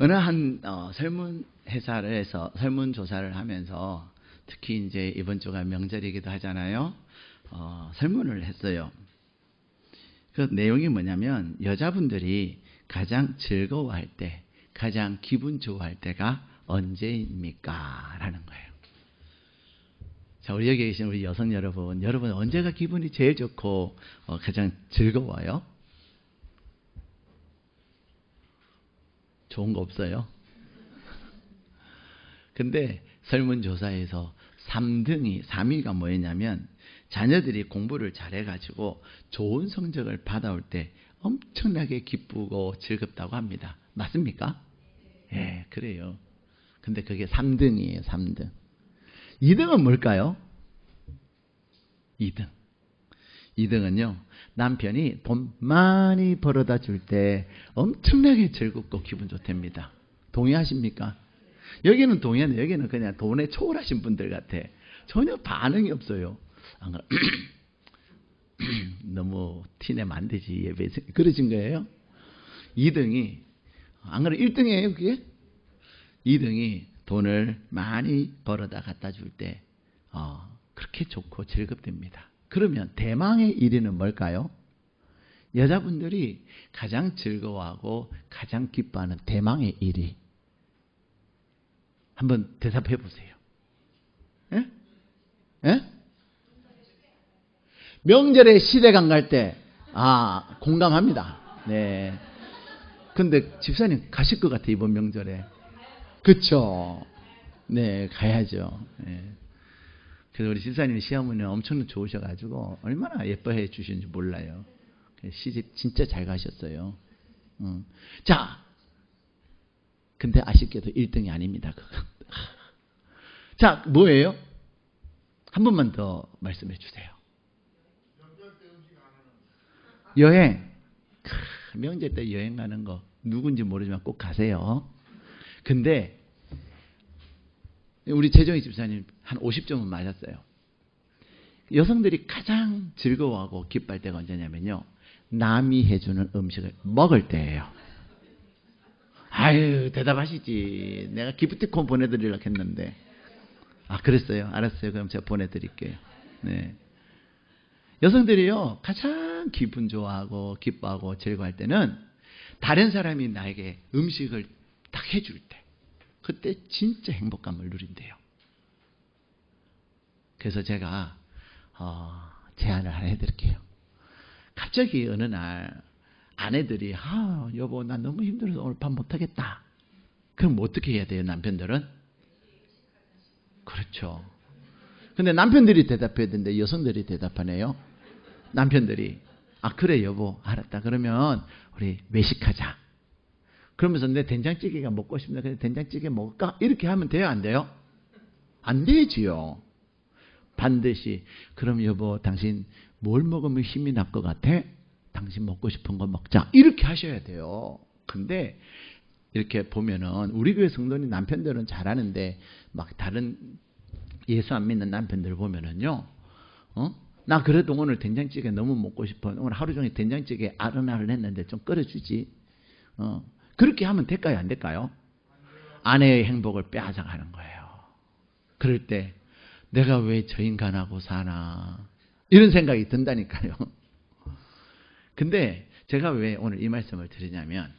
어느 한 설문회사에서 설문조사를 하면서 특히 이제 이번 주가 명절이기도 하잖아요. 설문을 했어요. 그 내용이 뭐냐면 여자분들이 가장 즐거워할 때, 가장 기분 좋아할 때가 언제입니까? 라는 거예요. 자, 우리 여기 계신 우리 여성 여러분, 언제가 기분이 제일 좋고 가장 즐거워요? 좋은 거 없어요? 근데 설문조사에서 3위가 뭐였냐면 자녀들이 공부를 잘해가지고 좋은 성적을 받아올 때 엄청나게 기쁘고 즐겁다고 합니다. 맞습니까? 예, 그래요. 근데 그게 3등이에요, 3등. 2등은 뭘까요? 2등은요, 남편이 돈 많이 벌어다 줄 때 엄청나게 즐겁고 기분 좋답니다. 동의하십니까? 여기는 동의하는데 여기는 그냥 돈에 초월하신 분들 같아. 전혀 반응이 없어요. 안 그래? 너무 티내면 안 되지. 예배 그러신 거예요? 2등이 안 그래? 1등이에요 그게? 2등이 돈을 많이 벌어다 갖다 줄 때 그렇게 좋고 즐겁답니다. 그러면 대망의 1위는 뭘까요? 여자분들이 가장 즐거워하고 가장 기뻐하는 대망의 1위. 한번 대답해 보세요. 예? 예? 명절에 시댁 안 갈 때, 공감합니다. 네. 근데 집사님 가실 것 같아, 이번 명절에. 그쵸? 네, 가야죠. 네. 그래서 우리 집사님 시어머니는 엄청 좋으셔가지고, 얼마나 예뻐해 주시는지 몰라요. 시집 진짜 잘 가셨어요. 자, 근데 아쉽게도 1등이 아닙니다, 그거. 자, 뭐예요? 한 번만 더 말씀해 주세요. 여행. 명절 때 여행 가는 거 누군지 모르지만 꼭 가세요. 근데 우리 재정희 집사님 한 50점은 맞았어요. 여성들이 가장 즐거워하고 기뻐할 때가 언제냐면요, 남이 해주는 음식을 먹을 때예요. 아유, 대답하시지. 내가 기프티콘 보내드리려고 했는데. 그랬어요? 알았어요. 그럼 제가 보내드릴게요. 네. 여성들이요, 가장 기분 좋아하고 기뻐하고 즐거워할 때는 다른 사람이 나에게 음식을 딱 해줄 때, 그때 진짜 행복감을 누린대요. 그래서 제가 제안을 하나 해드릴게요. 갑자기 어느 날 아내들이 여보 나 너무 힘들어서 오늘 밥 못하겠다. 그럼 어떻게 해야 돼요, 남편들은? 그렇죠. 근데 남편들이 대답해야 되는데 여성들이 대답하네요. 남편들이 그래 여보 알았다. 그러면 우리 외식하자. 그러면서 내 된장찌개가 먹고 싶은데 그냥 된장찌개 먹을까? 이렇게 하면 돼요, 안 돼요? 안 되지요. 반드시 그럼 여보 당신 뭘 먹으면 힘이 날 것 같아? 당신 먹고 싶은 거 먹자. 이렇게 하셔야 돼요. 근데 이렇게 보면은 우리 교회 성도님 남편들은 잘하는데 막 다른 예수 안 믿는 남편들 보면은요, 나 그래도 오늘 된장찌개 너무 먹고 싶어. 오늘 하루 종일 된장찌개 아른아른 했는데 좀 끓여주지. 그렇게 하면 될까요, 안 될까요? 아내의 행복을 빼앗아가는 거예요. 그럴 때 내가 왜 저 인간하고 사나 이런 생각이 든다니까요. 근데 제가 왜 오늘 이 말씀을 드리냐면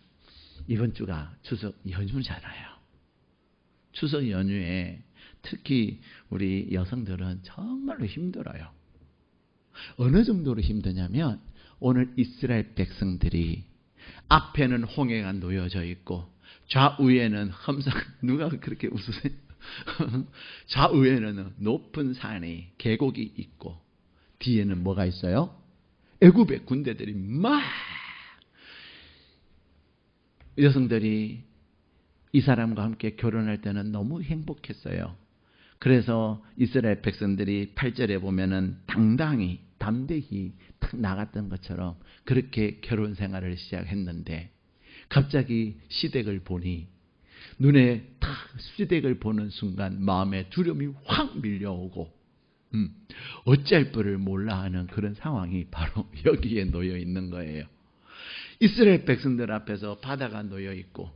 이번 주가 추석 연휴잖아요. 추석 연휴에 특히 우리 여성들은 정말로 힘들어요. 어느 정도로 힘드냐면 오늘 이스라엘 백성들이 앞에는 홍해가 놓여져 있고 좌우에는 누가 그렇게 웃으세요? 좌우에는 높은 산이 계곡이 있고 뒤에는 뭐가 있어요? 애굽의 군대들이 막 여성들이 이 사람과 함께 결혼할 때는 너무 행복했어요. 그래서 이스라엘 백성들이 8절에 보면은 당당히 담대히 탁 나갔던 것처럼 그렇게 결혼 생활을 시작했는데 갑자기 시댁을 보니 눈에 탁 시댁을 보는 순간 마음에 두려움이 확 밀려오고 어찌할 뻔을 몰라 하는 그런 상황이 바로 여기에 놓여 있는 거예요. 이스라엘 백성들 앞에서 바다가 놓여 있고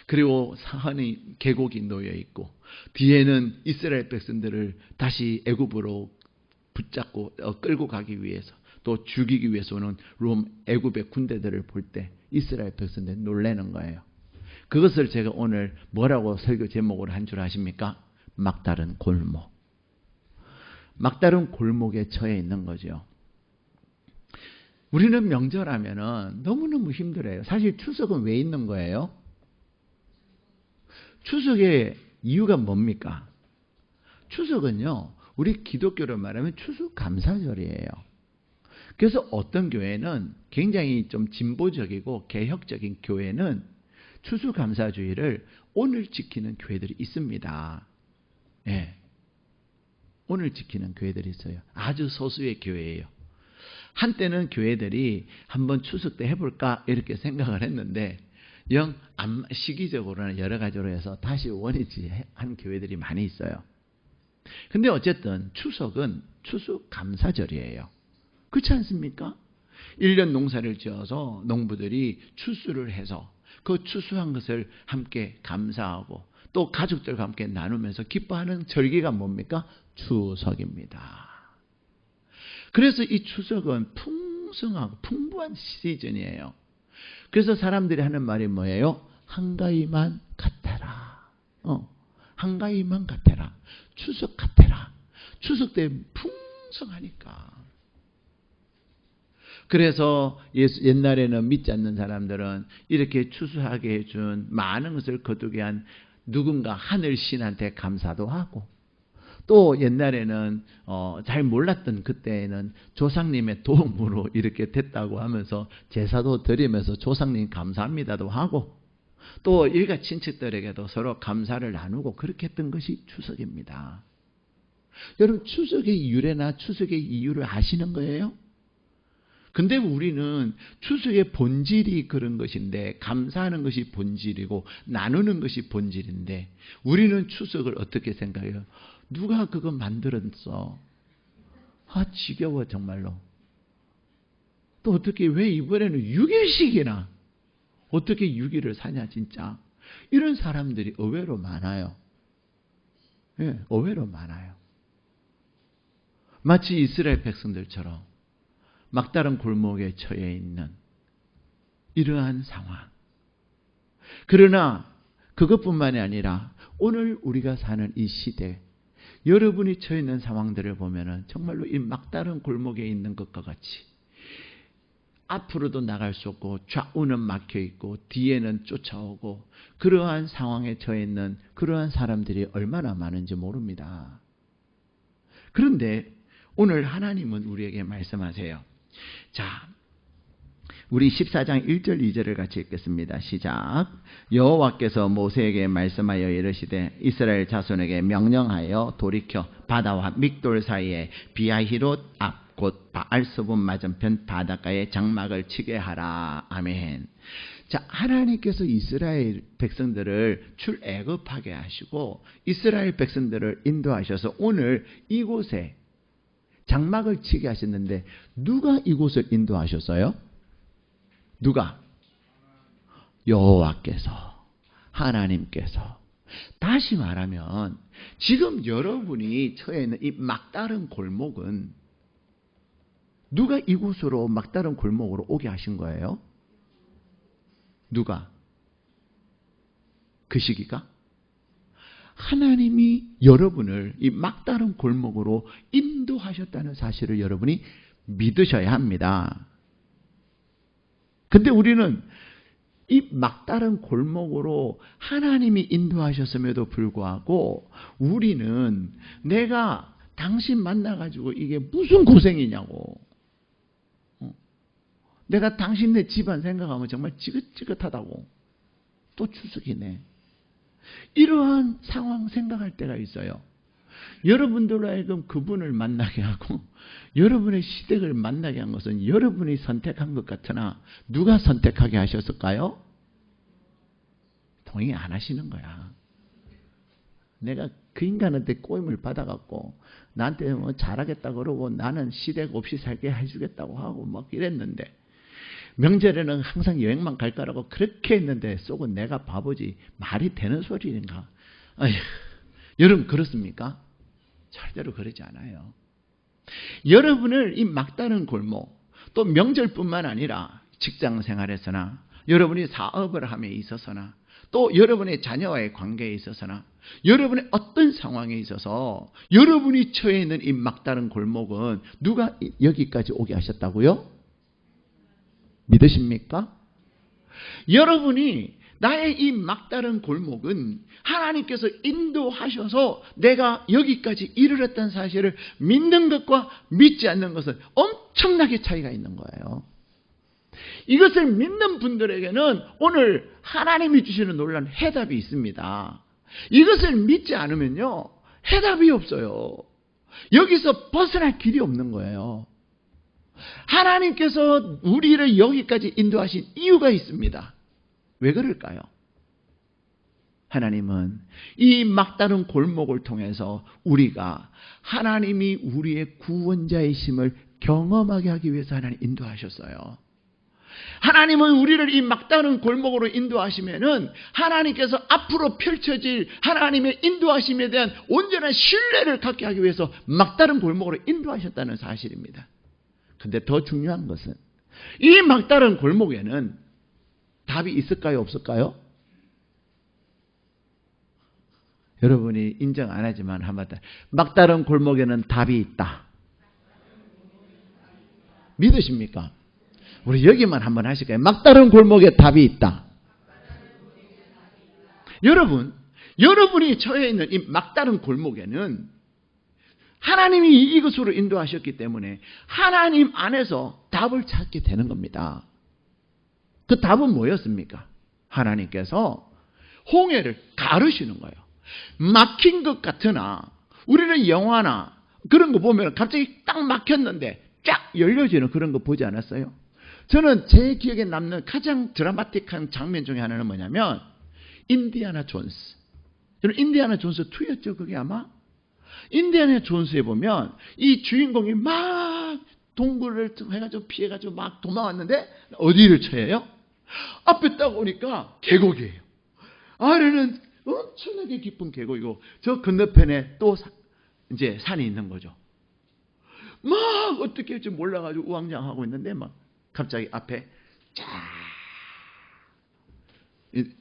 그리고 산이 계곡이 놓여 있고 뒤에는 이스라엘 백성들을 다시 애굽으로 붙잡고 끌고 가기 위해서 또 죽이기 위해서 오는 애굽의 군대들을 볼 때 이스라엘 백성들이 놀라는 거예요. 그것을 제가 오늘 뭐라고 설교 제목으로 한 줄 아십니까? 막다른 골목. 막다른 골목에 처해 있는 거죠. 우리는 명절하면은 너무너무 힘들어요. 사실 추석은 왜 있는 거예요? 추석의 이유가 뭡니까? 추석은요, 우리 기독교로 말하면 추수감사절이에요. 그래서 어떤 교회는 굉장히 좀 진보적이고 개혁적인 교회는 추수감사주의를 오늘 지키는 교회들이 있습니다. 예. 오늘 지키는 교회들이 있어요. 아주 소수의 교회예요. 한때는 교회들이 한번 추석 때 해볼까 이렇게 생각을 했는데 시기적으로나 여러 가지로 해서 다시 원위치한 교회들이 많이 있어요. 근데 어쨌든 추석은 추수감사절이에요. 그렇지 않습니까? 1년 농사를 지어서 농부들이 추수를 해서 그 추수한 것을 함께 감사하고 또 가족들과 함께 나누면서 기뻐하는 절기가 뭡니까? 추석입니다. 그래서 이 추석은 풍성하고 풍부한 시즌이에요. 그래서 사람들이 하는 말이 뭐예요? 한가위만 같아라. 한가위만 같아라. 추석 같아라. 추석 때 풍성하니까. 그래서 옛날에는 믿지 않는 사람들은 이렇게 추수하게 해준 많은 것을 거두게 한 누군가 하늘신한테 감사도 하고 또 옛날에는 잘 몰랐던 그때에는 조상님의 도움으로 이렇게 됐다고 하면서 제사도 드리면서 조상님 감사합니다도 하고 또 일가 친척들에게도 서로 감사를 나누고 그렇게 했던 것이 추석입니다. 여러분 추석의 유래나 추석의 이유를 아시는 거예요? 근데 우리는 추석의 본질이 그런 것인데 감사하는 것이 본질이고 나누는 것이 본질인데 우리는 추석을 어떻게 생각해요? 누가 그거 만들었어? 지겨워 정말로. 또 어떻게 왜 이번에는 6일씩이나 어떻게 6일을 사냐 진짜. 이런 사람들이 의외로 많아요. 예, 의외로 많아요. 마치 이스라엘 백성들처럼 막다른 골목에 처해 있는 이러한 상황. 그러나 그것뿐만이 아니라 오늘 우리가 사는 이 시대 여러분이 처해 있는 상황들을 보면은 정말로 이 막다른 골목에 있는 것과 같이 앞으로도 나갈 수 없고 좌우는 막혀 있고 뒤에는 쫓아오고 그러한 상황에 처해 있는 그러한 사람들이 얼마나 많은지 모릅니다. 그런데 오늘 하나님은 우리에게 말씀하세요. 자, 우리 14장 1절 2절을 같이 읽겠습니다. 시작. 여호와께서 모세에게 말씀하여 이르시되 이스라엘 자손에게 명령하여 돌이켜 바다와 믹돌 사이에 비아히롯 앞 곧 바알스본 맞은편 바닷가에 장막을 치게 하라. 아멘. 자, 하나님께서 이스라엘 백성들을 출애굽하게 하시고 이스라엘 백성들을 인도하셔서 오늘 이곳에 장막을 치게 하셨는데 누가 이곳을 인도하셨어요? 누가? 여호와께서, 하나님께서. 다시 말하면 지금 여러분이 처해 있는 이 막다른 골목은 누가 이곳으로 막다른 골목으로 오게 하신 거예요? 누가? 그 시기가? 하나님이 여러분을 이 막다른 골목으로 인도하셨다는 사실을 여러분이 믿으셔야 합니다. 근데 우리는 이 막다른 골목으로 하나님이 인도하셨음에도 불구하고 우리는 내가 당신 만나가지고 이게 무슨 고생이냐고. 내가 당신네 집안 생각하면 정말 지긋지긋하다고. 또 추석이네. 이러한 상황 생각할 때가 있어요. 여러분들로 하여금 그분을 만나게 하고 여러분의 시댁을 만나게 한 것은 여러분이 선택한 것 같으나 누가 선택하게 하셨을까요? 동의 안 하시는 거야. 내가 그 인간한테 꼬임을 받아갖고 나한테 뭐 잘하겠다 그러고 나는 시댁 없이 살게 해주겠다고 하고 막 이랬는데 명절에는 항상 여행만 갈 거라고 그렇게 했는데 속은 내가 바보지. 말이 되는 소리인가? 아휴, 여러분 그렇습니까? 절대로 그러지 않아요. 여러분을 이 막다른 골목, 또 명절뿐만 아니라 직장 생활에서나 여러분이 사업을 함에 있어서나 또 여러분의 자녀와의 관계에 있어서나 여러분의 어떤 상황에 있어서 여러분이 처해 있는 이 막다른 골목은 누가 여기까지 오게 하셨다고요? 믿으십니까? 여러분이 나의 이 막다른 골목은 하나님께서 인도하셔서 내가 여기까지 이르렀다는 사실을 믿는 것과 믿지 않는 것은 엄청나게 차이가 있는 거예요. 이것을 믿는 분들에게는 오늘 하나님이 주시는 놀라운 해답이 있습니다. 이것을 믿지 않으면요, 해답이 없어요. 여기서 벗어날 길이 없는 거예요. 하나님께서 우리를 여기까지 인도하신 이유가 있습니다. 왜 그럴까요? 하나님은 이 막다른 골목을 통해서 우리가 하나님이 우리의 구원자이심을 경험하게 하기 위해서 하나님 인도하셨어요. 하나님은 우리를 이 막다른 골목으로 인도하시면은 하나님께서 앞으로 펼쳐질 하나님의 인도하심에 대한 온전한 신뢰를 갖게 하기 위해서 막다른 골목으로 인도하셨다는 사실입니다. 근데 더 중요한 것은 이 막다른 골목에는 답이 있을까요? 없을까요? 여러분이 인정 안 하지만 한마디로 막다른 골목에는 답이 있다. 믿으십니까? 우리 여기만 한번 하실까요? 막다른 골목에 답이 있다. 여러분이 처해 있는 이 막다른 골목에는 하나님이 이것으로 인도하셨기 때문에 하나님 안에서 답을 찾게 되는 겁니다. 그 답은 뭐였습니까? 하나님께서 홍해를 가르시는 거예요. 막힌 것 같으나 우리는 영화나 그런 거 보면 갑자기 딱 막혔는데 쫙 열려지는 그런 거 보지 않았어요? 저는 제 기억에 남는 가장 드라마틱한 장면 중에 하나는 뭐냐면 인디아나 존스. 여러분 인디아나 존스 2였죠 그게 아마? 인디아나 존스에 보면 이 주인공이 막 동굴을 해가지고 피해가지고 막 도망왔는데 어디를 쳐요? 앞에 딱 오니까 계곡이에요. 아래는 엄청나게 깊은 계곡이고 저 건너편에 또 이제 산이 있는 거죠. 막 어떻게 할지 몰라가지고 우왕좌왕하고 있는데 막 갑자기 앞에 쫙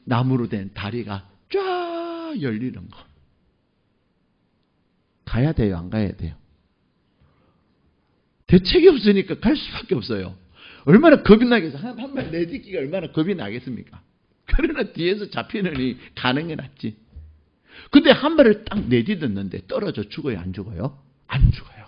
나무로 된 다리가 쫙 열리는 거. 가야 돼요? 안 가야 돼요? 대책이 없으니까 갈 수밖에 없어요. 얼마나 겁이 나겠어. 한 발 내딛기가 얼마나 겁이 나겠습니까? 그러나 뒤에서 잡히느니 가는 게 낫지. 근데 한 발을 딱 내딛었는데 떨어져 죽어요? 안 죽어요? 안 죽어요.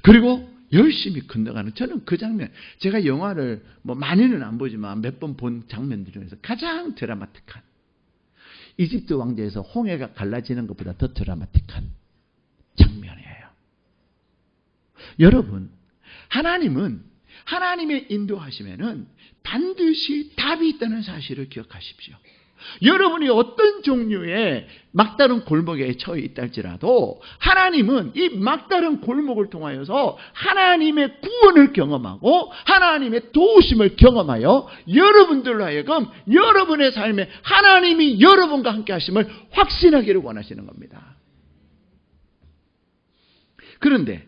그리고 열심히 건너가는, 저는 그 장면, 제가 영화를 뭐 많이는 안 보지만 몇 번 본 장면들 중에서 가장 드라마틱한, 이집트 왕조에서 홍해가 갈라지는 것보다 더 드라마틱한 장면이에요. 여러분, 하나님은 하나님의 인도하시면은 반드시 답이 있다는 사실을 기억하십시오. 여러분이 어떤 종류의 막다른 골목에 처해 있다 할지라도 하나님은 이 막다른 골목을 통하여서 하나님의 구원을 경험하고 하나님의 도우심을 경험하여 여러분들로 하여금 여러분의 삶에 하나님이 여러분과 함께 하심을 확신하기를 원하시는 겁니다. 그런데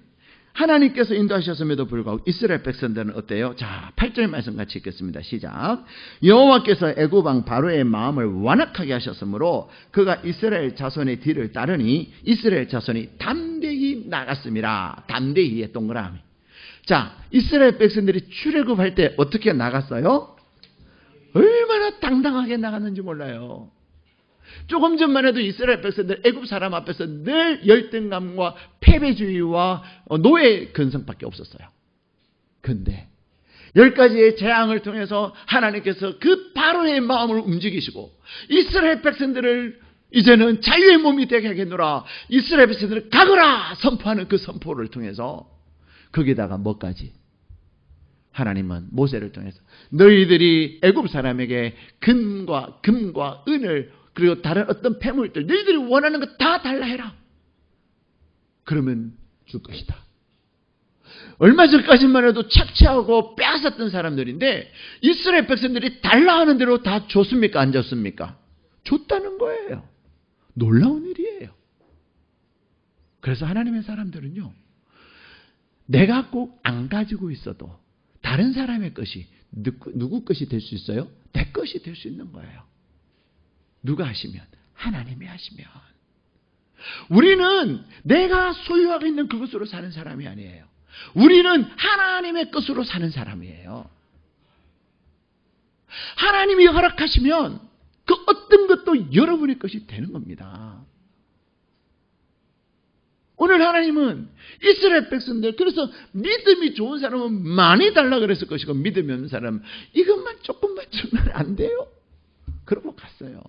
하나님께서 인도하셨음에도 불구하고 이스라엘 백성들은 어때요? 자, 8절 말씀 같이 읽겠습니다. 시작. 여호와께서 애굽 왕 바로의 마음을 완악하게 하셨으므로 그가 이스라엘 자손의 뒤를 따르니 이스라엘 자손이 담대히 나갔습니다. 담대히의 동그라미. 자, 이스라엘 백성들이 출애굽할 때 어떻게 나갔어요? 얼마나 당당하게 나갔는지 몰라요. 조금 전만 해도 이스라엘 백성들 애굽 사람 앞에서 늘 열등감과 패배주의와 노예 근성밖에 없었어요. 그런데 10가지의 재앙을 통해서 하나님께서 그 바로의 마음을 움직이시고 이스라엘 백성들을 이제는 자유의 몸이 되게 하겠노라, 이스라엘 백성들을 가거라 선포하는 그 선포를 통해서 거기다가 뭐까지? 하나님은 모세를 통해서 너희들이 애굽 사람에게 금과 은을 그리고 다른 어떤 폐물들 너희들이 원하는 거 다 달라 해라. 그러면 줄 것이다. 얼마 전까지만 해도 착취하고 빼앗았던 사람들인데 이스라엘 백성들이 달라 하는 대로 다 줬습니까? 안 줬습니까? 줬다는 거예요. 놀라운 일이에요. 그래서 하나님의 사람들은요, 내가 꼭 안 가지고 있어도 다른 사람의 것이 누구 것이 될 수 있어요? 내 것이 될 수 있는 거예요. 누가 하시면? 하나님이 하시면. 우리는 내가 소유하고 있는 그것으로 사는 사람이 아니에요. 우리는 하나님의 것으로 사는 사람이에요. 하나님이 허락하시면 그 어떤 것도 여러분의 것이 되는 겁니다. 오늘 하나님은 이스라엘 백성들, 그래서 믿음이 좋은 사람은 많이 달라 그랬을 것이고 믿음이 없는 사람은 이것만 조금만 주면 안 돼요? 그러고 갔어요.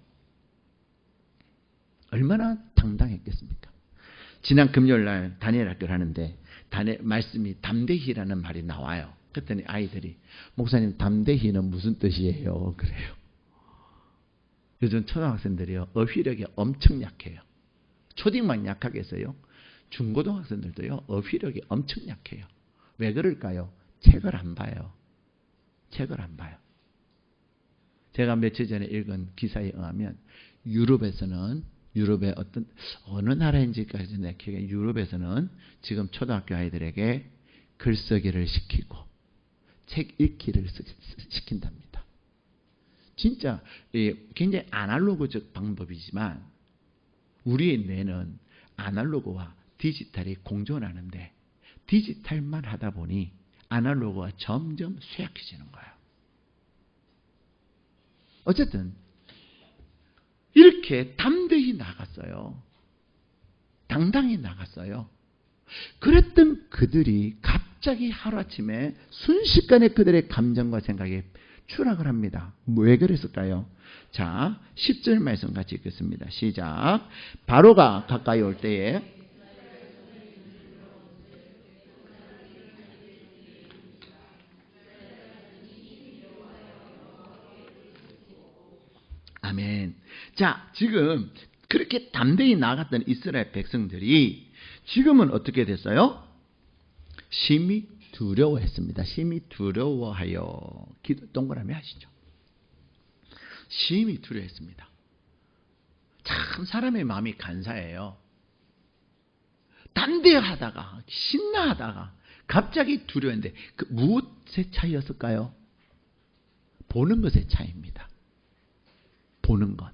얼마나 당당했겠습니까? 지난 금요일날 다니엘 학교를 하는데 말씀이 담대히라는 말이 나와요. 그랬더니 아이들이 목사님 담대히는 무슨 뜻이에요? 그래요. 요즘 초등학생들이요, 어휘력이 엄청 약해요. 초딩만 약하겠어요? 중고등학생들도요, 어휘력이 엄청 약해요. 왜 그럴까요? 책을 안 봐요. 책을 안 봐요. 제가 며칠 전에 읽은 기사에 의하면 유럽의 어느 나라인지까지 내 기억에, 유럽에서는 지금 초등학교 아이들에게 글쓰기를 시키고 책 읽기를 시킨답니다. 진짜 굉장히 아날로그적 방법이지만 우리의 뇌는 아날로그와 디지털이 공존하는데 디지털만 하다 보니 아날로그가 점점 쇠약해지는 거예요. 어쨌든 이렇게 담대히 나갔어요. 당당히 나갔어요. 그랬던 그들이 갑자기 하루아침에 순식간에 그들의 감정과 생각이 추락을 합니다. 왜 그랬을까요? 자, 10절 말씀 같이 읽겠습니다. 시작. 바로가 가까이 올 때에 아멘. 자, 지금 그렇게 담대히 나갔던 이스라엘 백성들이 지금은 어떻게 됐어요? 심히 두려워했습니다. 심히 두려워하여. 동그라미 하시죠. 심히 두려워했습니다. 참 사람의 마음이 간사해요. 담대하다가 신나하다가 갑자기 두려웠는데 그 무엇의 차이였을까요? 보는 것의 차이입니다. 보는 것.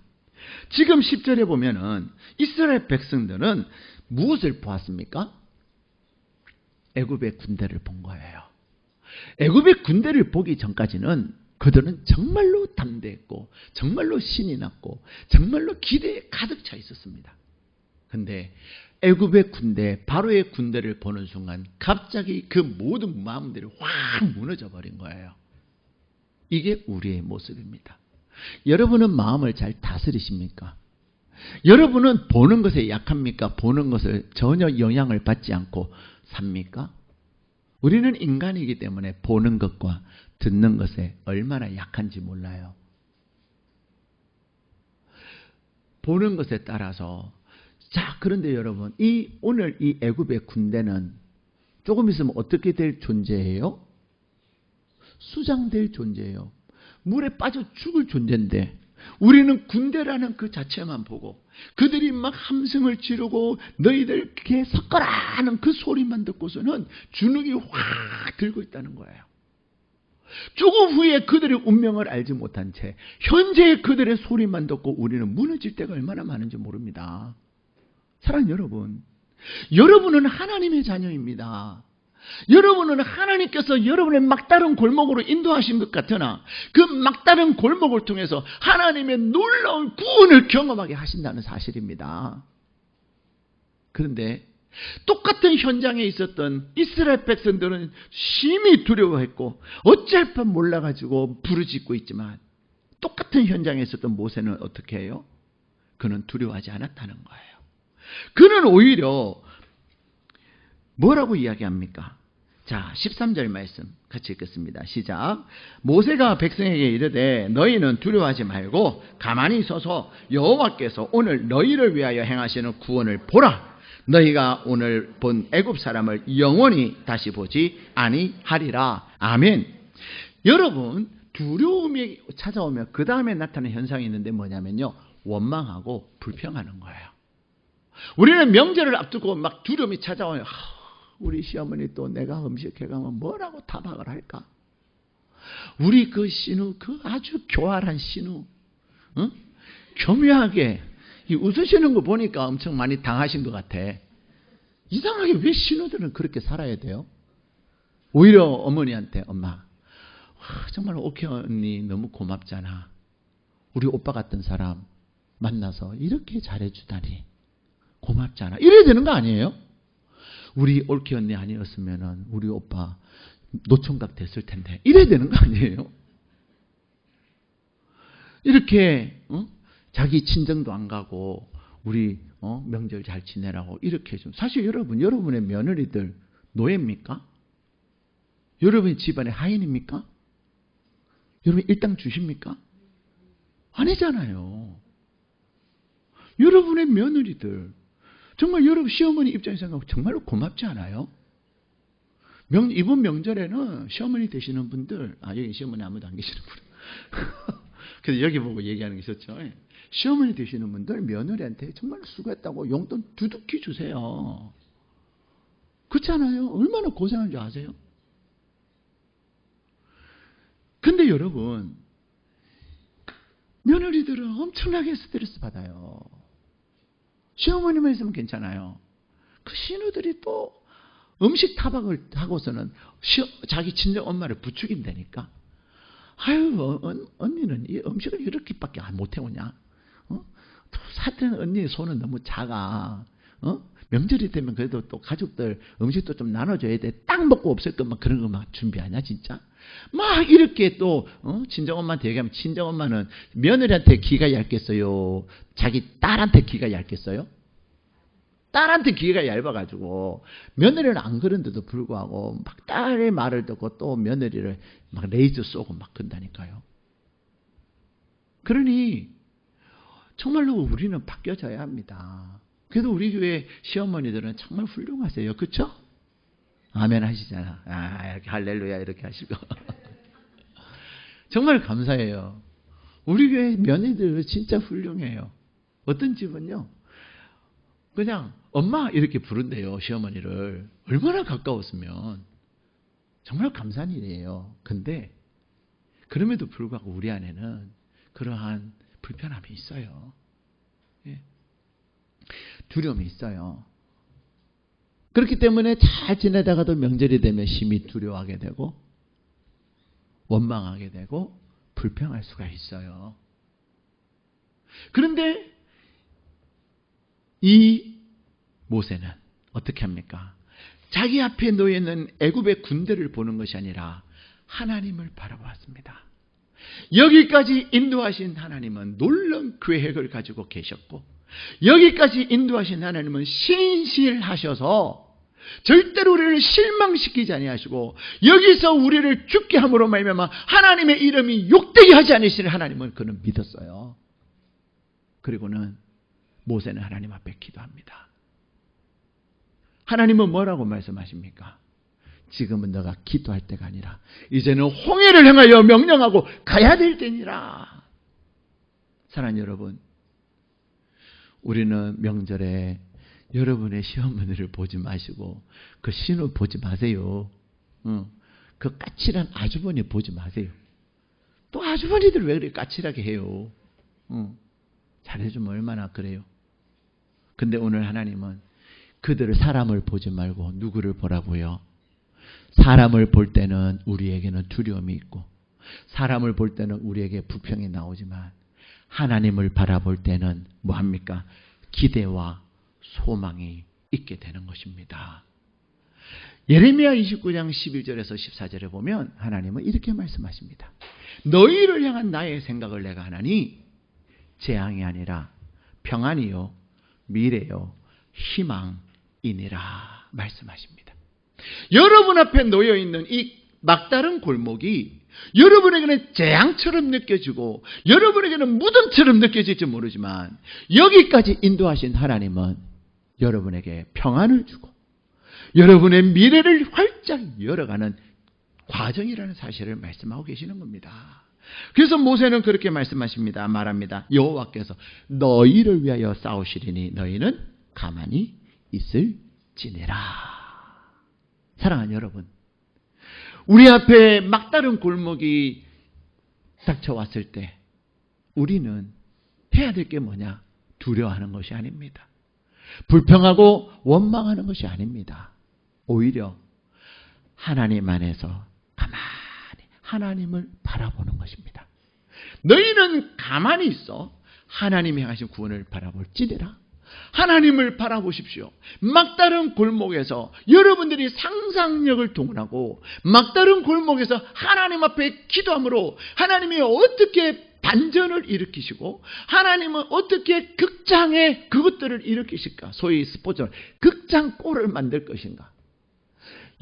지금 10절에 보면은 이스라엘 백성들은 무엇을 보았습니까? 애굽의 군대를 본 거예요. 애굽의 군대를 보기 전까지는 그들은 정말로 담대했고 정말로 신이 났고 정말로 기대에 가득 차 있었습니다. 그런데 애굽의 군대, 바로의 군대를 보는 순간 갑자기 그 모든 마음들이 확 무너져 버린 거예요. 이게 우리의 모습입니다. 여러분은 마음을 잘 다스리십니까? 여러분은 보는 것에 약합니까? 보는 것을 전혀 영향을 받지 않고 삽니까? 우리는 인간이기 때문에 보는 것과 듣는 것에 얼마나 약한지 몰라요. 보는 것에 따라서 자, 그런데 여러분, 오늘 이 애굽의 군대는 조금 있으면 어떻게 될 존재예요? 수장될 존재예요. 물에 빠져 죽을 존재인데 우리는 군대라는 그 자체만 보고 그들이 막 함성을 지르고 너희들 개 섞어라 하는 그 소리만 듣고서는 주눅이 확 들고 있다는 거예요. 조금 후에 그들의 운명을 알지 못한 채 현재의 그들의 소리만 듣고 우리는 무너질 때가 얼마나 많은지 모릅니다. 사랑하는 여러분, 여러분은 하나님의 자녀입니다. 여러분은 하나님께서 여러분의 막다른 골목으로 인도하신 것 같으나 그 막다른 골목을 통해서 하나님의 놀라운 구원을 경험하게 하신다는 사실입니다. 그런데 똑같은 현장에 있었던 이스라엘 백성들은 심히 두려워했고 어쩔 뻔 몰라가지고 부르짖고 있지만 똑같은 현장에 있었던 모세는 어떻게 해요? 그는 두려워하지 않았다는 거예요. 그는 오히려 뭐라고 이야기합니까? 자, 13절 말씀 같이 읽겠습니다. 시작. 모세가 백성에게 이르되 너희는 두려워하지 말고 가만히 서서 여호와께서 오늘 너희를 위하여 행하시는 구원을 보라. 너희가 오늘 본 애굽 사람을 영원히 다시 보지 아니하리라. 아멘. 여러분, 두려움이 찾아오면 그 다음에 나타나는 현상이 있는데 뭐냐면요, 원망하고 불평하는 거예요. 우리는 명절을 앞두고 막 두려움이 찾아오면 우리 시어머니 또 내가 음식 해가면 뭐라고 타박을 할까? 우리 그 신우, 그 아주 교활한 신우, 교묘하게 웃으시는 거 보니까 엄청 많이 당하신 것 같아. 이상하게 왜 신우들은 그렇게 살아야 돼요? 오히려 어머니한테, 엄마, 정말 오케이 언니 너무 고맙잖아. 우리 오빠 같은 사람 만나서 이렇게 잘해주다니 고맙잖아. 이래야 되는 거 아니에요? 우리 올케 언니 아니었으면 우리 오빠 노총각 됐을 텐데 이래야 되는 거 아니에요? 이렇게 자기 친정도 안 가고 우리 명절 잘 지내라고 이렇게 좀. 사실 여러분의 며느리들 노예입니까? 여러분의 집안의 하인입니까? 여러분 일당 주십니까? 아니잖아요. 여러분의 며느리들 정말 여러분 시어머니 입장에서 생각하면 정말로 고맙지 않아요? 이번 명절에는 시어머니 되시는 분들, 여기 시어머니 아무도 안 계시는 분. 그래서 여기 보고 얘기하는 게 있었죠. 시어머니 되시는 분들 며느리한테 정말 수고했다고 용돈 두둑히 주세요. 그렇지 않아요? 얼마나 고생한 줄 아세요? 근데 여러분, 며느리들은 엄청나게 스트레스 받아요. 시어머니만 있으면 괜찮아요. 그 신우들이 또 음식 타박을 하고서는 자기 친정 엄마를 부추긴다니까. 아유, 언니는 이 음식을 이렇게밖에 못 해오냐? 사실은 언니 손은 너무 작아. 명절이 되면 그래도 또 가족들 음식도 좀 나눠줘야 돼. 딱 먹고 없을 것만 그런 거 막 준비하냐 진짜? 막 이렇게 또 친정엄마한테 얘기하면 친정엄마는 며느리한테 기가 얇겠어요? 자기 딸한테 기가 얇겠어요? 딸한테 기가 얇아가지고 며느리는 안 그런데도 불구하고 막 딸의 말을 듣고 또 며느리를 막 레이저 쏘고 막 그런다니까요. 그러니 정말로 우리는 바뀌어져야 합니다. 그래도 우리 교회 시어머니들은 정말 훌륭하세요. 그렇죠? 아멘 하시잖아. 이렇게 할렐루야 이렇게 하시고 정말 감사해요. 우리 교회 며느리들 진짜 훌륭해요. 어떤 집은요, 그냥 엄마 이렇게 부른대요. 시어머니를. 얼마나 가까웠으면. 정말 감사한 일이에요. 근데 그럼에도 불구하고 우리 안에는 그러한 불편함이 있어요. 예. 두려움이 있어요. 그렇기 때문에 잘 지내다가도 명절이 되면 심히 두려워하게 되고 원망하게 되고 불평할 수가 있어요. 그런데 이 모세는 어떻게 합니까? 자기 앞에 놓여 있는 애굽의 군대를 보는 것이 아니라 하나님을 바라보았습니다. 여기까지 인도하신 하나님은 놀라운 계획을 가지고 계셨고, 여기까지 인도하신 하나님은 신실하셔서 절대로 우리를 실망시키지 아니하시고, 여기서 우리를 죽게 함으로 말미암아 하나님의 이름이 욕되게 하지 않으시는 하나님을 그는 믿었어요. 그리고는 모세는 하나님 앞에 기도합니다. 하나님은 뭐라고 말씀하십니까? 지금은 너가 기도할 때가 아니라 이제는 홍해를 향하여 명령하고 가야 될 때니라. 사랑하는 여러분, 우리는 명절에 여러분의 시어머니를 보지 마시고 그 신우 보지 마세요. 그 까칠한 아주버니 보지 마세요. 또 아주버니들 왜 그렇게 까칠하게 해요? 잘해주면 얼마나 그래요. 근데 오늘 하나님은 그들을 사람을 보지 말고 누구를 보라고요? 사람을 볼 때는 우리에게는 두려움이 있고 사람을 볼 때는 우리에게 불평이 나오지만 하나님을 바라볼 때는 뭐합니까? 기대와 소망이 있게 되는 것입니다. 예레미야 29장 11절에서 14절에 보면 하나님은 이렇게 말씀하십니다. 너희를 향한 나의 생각을 내가 하나니 재앙이 아니라 평안이요 미래요 희망이니라 말씀하십니다. 여러분 앞에 놓여있는 이 막다른 골목이 여러분에게는 재앙처럼 느껴지고 여러분에게는 무덤처럼 느껴질지 모르지만 여기까지 인도하신 하나님은 여러분에게 평안을 주고 여러분의 미래를 활짝 열어가는 과정이라는 사실을 말씀하고 계시는 겁니다. 그래서 모세는 그렇게 말합니다. 여호와께서 너희를 위하여 싸우시리니 너희는 가만히 있을지니라. 사랑하는 여러분, 우리 앞에 막다른 골목이 닥쳐왔을 때 우리는 해야 될 게 뭐냐? 두려워하는 것이 아닙니다. 불평하고 원망하는 것이 아닙니다. 오히려 하나님 안에서 가만히 하나님을 바라보는 것입니다. 너희는 가만히 있어 하나님이 하신 구원을 바라볼지니라. 하나님을 바라보십시오. 막다른 골목에서 여러분들이 상상력을 동원하고 막다른 골목에서 하나님 앞에 기도함으로 하나님이 어떻게 반전을 일으키시고 하나님은 어떻게 극장에 그것들을 일으키실까? 소위 스포츠로 극장골을 만들 것인가?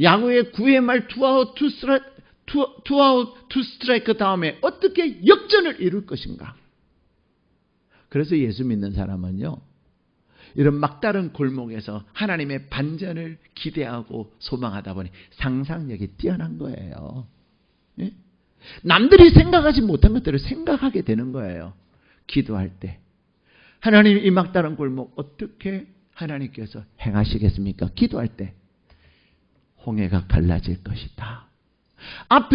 야구의 9회 말 투아웃 투 스트라이크 다음에 어떻게 역전을 이룰 것인가? 그래서 예수 믿는 사람은요, 이런 막다른 골목에서 하나님의 반전을 기대하고 소망하다 보니 상상력이 뛰어난 거예요. 예? 남들이 생각하지 못한 것들을 생각하게 되는 거예요. 기도할 때 하나님, 이 막다른 골목 어떻게 하나님께서 행하시겠습니까? 기도할 때 홍해가 갈라질 것이다.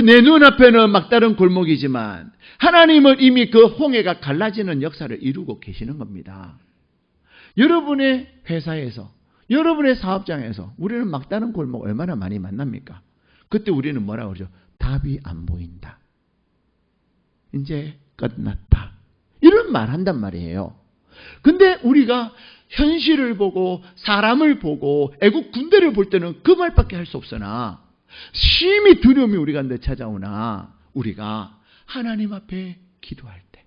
내 눈앞에는 막다른 골목이지만 하나님은 이미 그 홍해가 갈라지는 역사를 이루고 계시는 겁니다. 여러분의 회사에서, 여러분의 사업장에서 우리는 막다른 골목 얼마나 많이 만납니까? 그때 우리는 뭐라고 그러죠? 답이 안 보인다. 이제 끝났다. 이런 말 한단 말이에요. 근데 우리가 현실을 보고 사람을 보고 애국 군대를 볼 때는 그 말밖에 할 수 없으나 심히 두려움이 우리 가운데 찾아오나 우리가 하나님 앞에 기도할 때,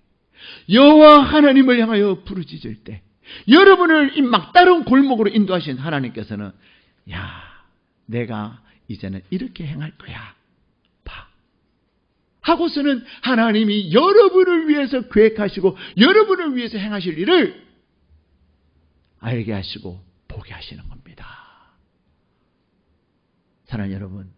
여호와 하나님을 향하여 부르짖을 때, 여러분을 이 막다른 골목으로 인도하신 하나님께서는 내가 이제는 이렇게 행할 거야 봐 하고서는 하나님이 여러분을 위해서 계획하시고 여러분을 위해서 행하실 일을 알게 하시고 보게 하시는 겁니다. 사랑하는 여러분,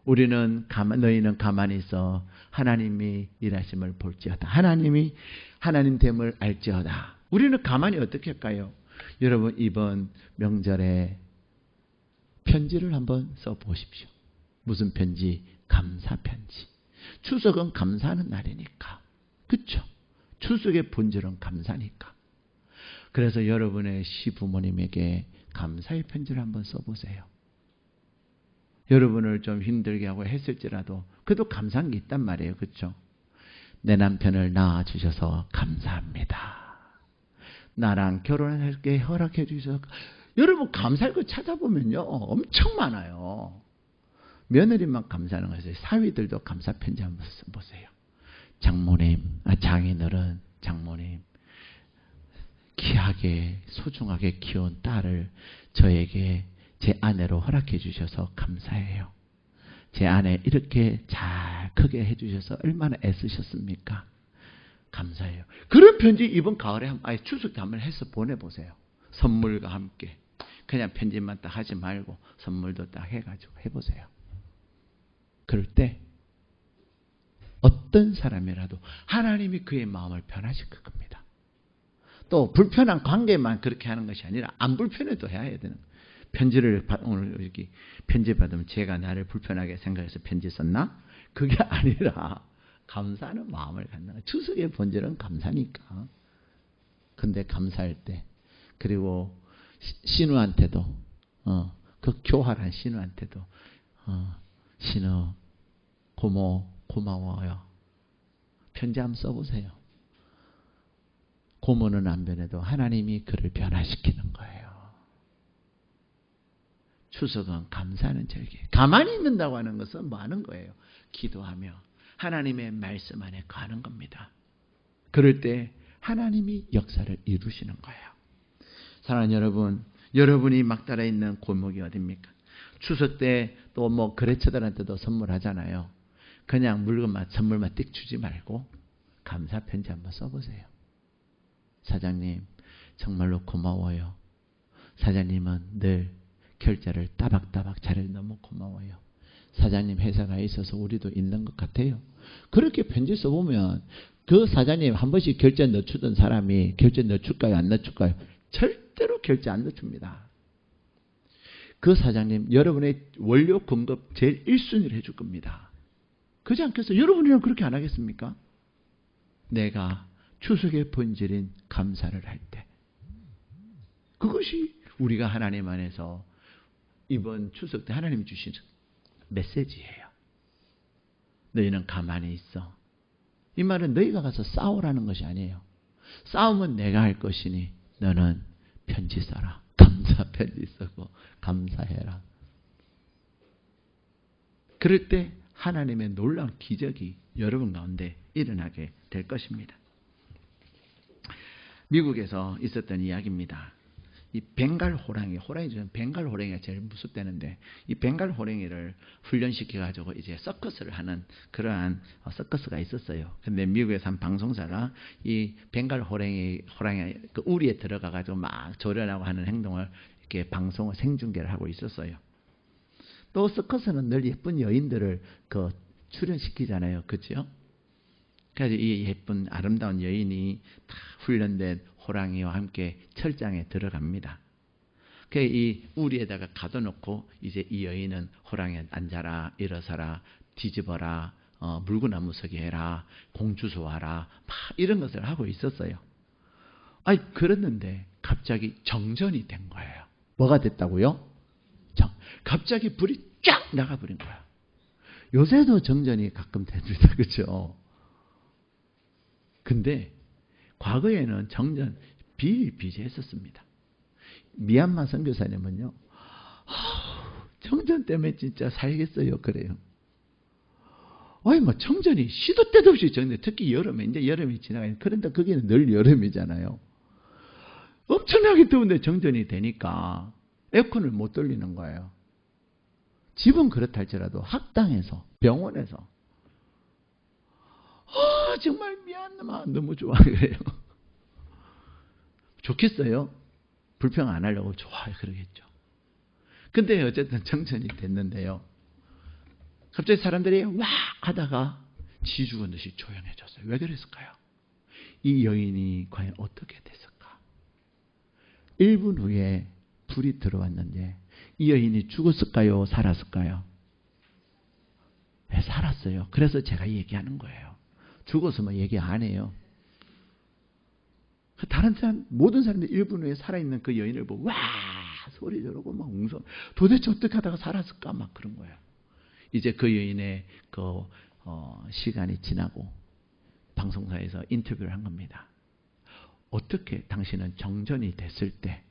너희는 가만히 있어 하나님이 일하심을 볼지어다. 하나님이 하나님됨을 알지어다. 우리는 가만히 어떻게 할까요? 여러분, 이번 명절에 편지를 한번 써보십시오. 무슨 편지? 감사 편지. 추석은 감사하는 날이니까. 그렇죠? 추석의 본질은 감사니까. 그래서 여러분의 시부모님에게 감사의 편지를 한번 써보세요. 여러분을 좀 힘들게 하고 했을지라도 그래도 감사한 게 있단 말이에요. 그렇죠? 내 남편을 낳아주셔서 감사합니다. 나랑 결혼할게 허락해 주셔서. 여러분, 감사할 거 찾아보면요 엄청 많아요. 며느리만 감사하는 거예요. 사위들도 감사 편지 한번 써보세요. 장인어른, 장모님, 귀하게 소중하게 키운 딸을 저에게 제 아내로 허락해 주셔서 감사해요. 제 아내 이렇게 잘 크게 해주셔서 얼마나 애쓰셨습니까? 감사해요. 그런 편지 이번 가을에 추석 때 한번 해서 보내보세요. 선물과 함께. 그냥 편지만 딱 하지 말고 선물도 딱 해가지고 해보세요. 그럴 때 어떤 사람이라도 하나님이 그의 마음을 변화시킬 겁니다. 또 불편한 관계만 그렇게 하는 것이 아니라 안 불편해도 해야 되는 거예요. 오늘 여기 편지 받으면 제가 나를 불편하게 생각해서 편지 썼나? 그게 아니라 감사하는 마음을 갖는 거예요. 추석의 본질은 감사니까. 근데 감사할 때, 그리고 신우한테도 그 교활한 신우한테도 신우 고마워요. 편지 한번 써보세요. 고모는 안 변해도 하나님이 그를 변화시키는 거예요. 추석은 감사하는 절기. 가만히 있는다고 하는 것은 뭐 하는 거예요? 기도하며 하나님의 말씀 안에 거하는 겁니다. 그럴 때 하나님이 역사를 이루시는 거예요. 사랑하는 여러분, 여러분이 막달아 있는 골목이 어딥니까? 추석 때 또 뭐 거래처들한테도 선물하잖아요. 그냥 선물만 띡 주지 말고 감사 편지 한번 써보세요. 사장님, 정말로 고마워요. 사장님은 늘 결제를 따박따박 잘해 너무 고마워요. 사장님 회사가 있어서 우리도 있는 것 같아요. 그렇게 편지 써보면 그 사장님 한 번씩 결제 넣어주던 사람이 결제 넣어줄까요? 안 넣어줄까요? 절대로 결제 안 넣어줍니다. 그 사장님 여러분의 원료 공급 제일 1순위를 해줄 겁니다. 그렇지 않겠어요? 여러분이랑 그렇게 안 하겠습니까? 내가 추석의 본질인 감사를 할 때. 그것이 우리가 하나님 안에서 이번 추석 때 하나님이 주신 메시지예요. 너희는 가만히 있어. 이 말은 너희가 가서 싸우라는 것이 아니에요. 싸움은 내가 할 것이니 너는 편지 써라. 감사 편지 쓰고 감사해라. 그럴 때 하나님의 놀라운 기적이 여러분 가운데 일어나게 될 것입니다. 미국에서 있었던 이야기입니다. 이 벵갈 호랑이, 호랑이는 벵갈 호랑이가 제일 무섭다는데 이 벵갈 호랑이를 훈련시켜가지고 이제 서커스를 하는 그러한 서커스가 있었어요. 근데 미국에서 한 방송사가 이 벵갈 호랑이 그 우리에 들어가가지고 막 조련하고 하는 행동을 이렇게 방송을 생중계를 하고 있었어요. 또 서커스는 늘 예쁜 여인들을 그 출연시키잖아요. 그렇죠? 그래서 이 예쁜 아름다운 여인이 다 훈련된 호랑이와 함께 철장에 들어갑니다. 이 우리에다가 가둬놓고 이제 이 여인은 호랑이에 앉아라, 일어서라, 뒤집어라, 물구나무 서기 해라, 공주소 하라, 막 이런 것을 하고 있었어요. 아니 그랬는데 갑자기 정전이 된 거예요. 뭐가 됐다고요? 갑자기 불이 쫙 나가버린 거야. 요새도 정전이 가끔 됩니다. 그렇죠? 근데 과거에는 정전 비일비재했었습니다. 미얀마 선교사님은요. 정전 때문에 진짜 살겠어요. 그래요. 아니 뭐 정전이 시도 때도 없이 정전. 특히 여름에 이제 여름이 지나가니 그런데 거기는 늘 여름이잖아요. 엄청나게 더운데 정전이 되니까 에어컨을 못 돌리는 거예요. 집은 그렇다 할지라도 학당에서 병원에서 정말 미안하마 너무 좋아 그래요. 좋겠어요? 불평 안 하려고 좋아요 그러겠죠. 근데 어쨌든 정전이 됐는데요. 갑자기 사람들이 와 하다가 지죽은 듯이 조용해졌어요. 왜 그랬을까요? 이 여인이 과연 어떻게 됐을까? 1분 후에 불이 들어왔는데 이 여인이 죽었을까요? 살았을까요? 네, 살았어요. 그래서 제가 얘기하는 거예요. 죽었으면 얘기 안 해요. 다른 사람, 모든 사람들이 1분 후에 살아있는 그 여인을 보고 와 소리 저러고 막 웅성. 도대체 어떻게 하다가 살았을까? 막 그런 거예요. 이제 그 여인의 그 시간이 지나고 방송사에서 인터뷰를 한 겁니다. 어떻게 당신은 정전이 됐을 때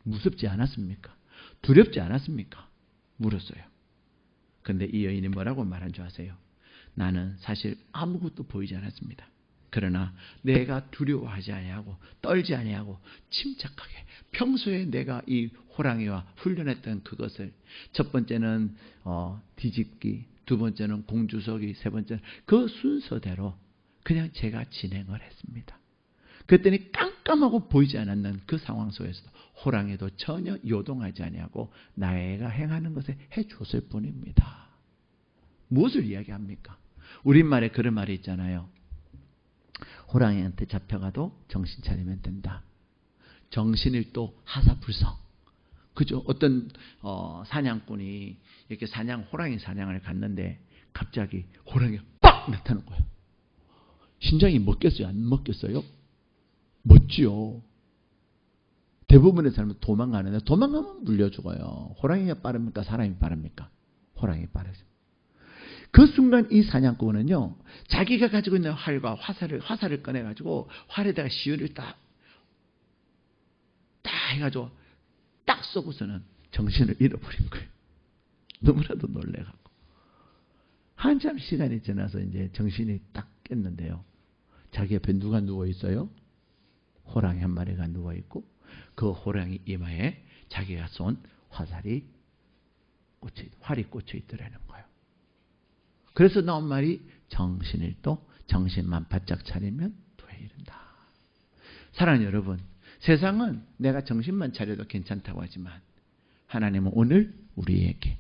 무섭지 않았습니까? 두렵지 않았습니까? 물었어요. 근데 이 여인이 뭐라고 말한 줄 아세요? 나는 사실 아무것도 보이지 않았습니다. 그러나 내가 두려워하지 아니하고 떨지 아니하고 침착하게 평소에 내가 이 호랑이와 훈련했던 그것을 첫 번째는 뒤집기, 두 번째는 공주서기, 세 번째는 그 순서대로 그냥 제가 진행을 했습니다. 그랬더니 깜깜하고 보이지 않았는 그 상황 속에서도 호랑이도 전혀 요동하지 아니하고 나애가 행하는 것에 해줬을 뿐입니다. 무엇을 이야기합니까? 우리말에 그런 말이 있잖아요. 호랑이한테 잡혀가도 정신 차리면 된다. 정신일도 하사불성. 그죠? 어떤 사냥꾼이 이렇게 호랑이 사냥을 갔는데 갑자기 호랑이가 빡 나타나는 거예요. 심장이 먹겠어요? 안 먹겠어요? 먹지요. 대부분의 사람은 도망가는데 도망가면 물려 죽어요. 호랑이가 빠릅니까? 사람이 빠릅니까? 호랑이 빠르죠. 그 순간 이 사냥꾼은요, 자기가 가지고 있는 활과 화살을 꺼내가지고 활에다가 시유를 딱 해가지고 딱 쏘고서는 정신을 잃어버린 거예요. 너무나도 놀래갖고. 한참 시간이 지나서 이제 정신이 딱 깼는데요. 자기 옆에 누가 누워있어요? 호랑이 한 마리가 누워있고 그 호랑이 이마에 자기가 쏜 활이 꽂혀 있더라는 거예요. 그래서 나온 말이 정신일도 정신만 바짝 차리면 도에 이른다. 사랑하는 여러분, 세상은 내가 정신만 차려도 괜찮다고 하지만 하나님은 오늘 우리에게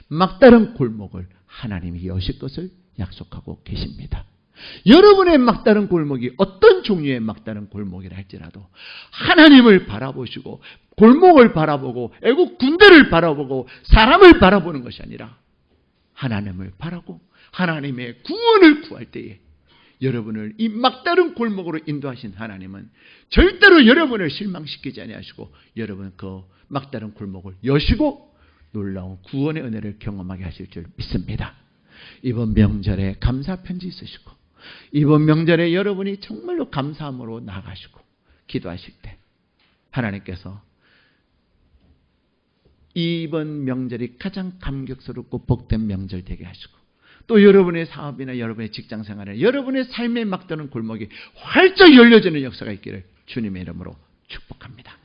막다른 골목을 하나님이 여실 것을 약속하고 계십니다. 여러분의 막다른 골목이 어떤 종류의 막다른 골목이라 할지라도 하나님을 바라보시고 골목을 바라보고 애국 군대를 바라보고 사람을 바라보는 것이 아니라 하나님을 바라고 하나님의 구원을 구할 때에 여러분을 이 막다른 골목으로 인도하신 하나님은 절대로 여러분을 실망시키지 아니하시고 여러분 그 막다른 골목을 여시고 놀라운 구원의 은혜를 경험하게 하실 줄 믿습니다. 이번 명절에 감사 편지 쓰시고 이번 명절에 여러분이 정말로 감사함으로 나가시고 기도하실 때 하나님께서 이번 명절이 가장 감격스럽고 복된 명절 되게 하시고 또 여러분의 사업이나 여러분의 직장생활에 여러분의 삶의 막다른 골목이 활짝 열려지는 역사가 있기를 주님의 이름으로 축복합니다.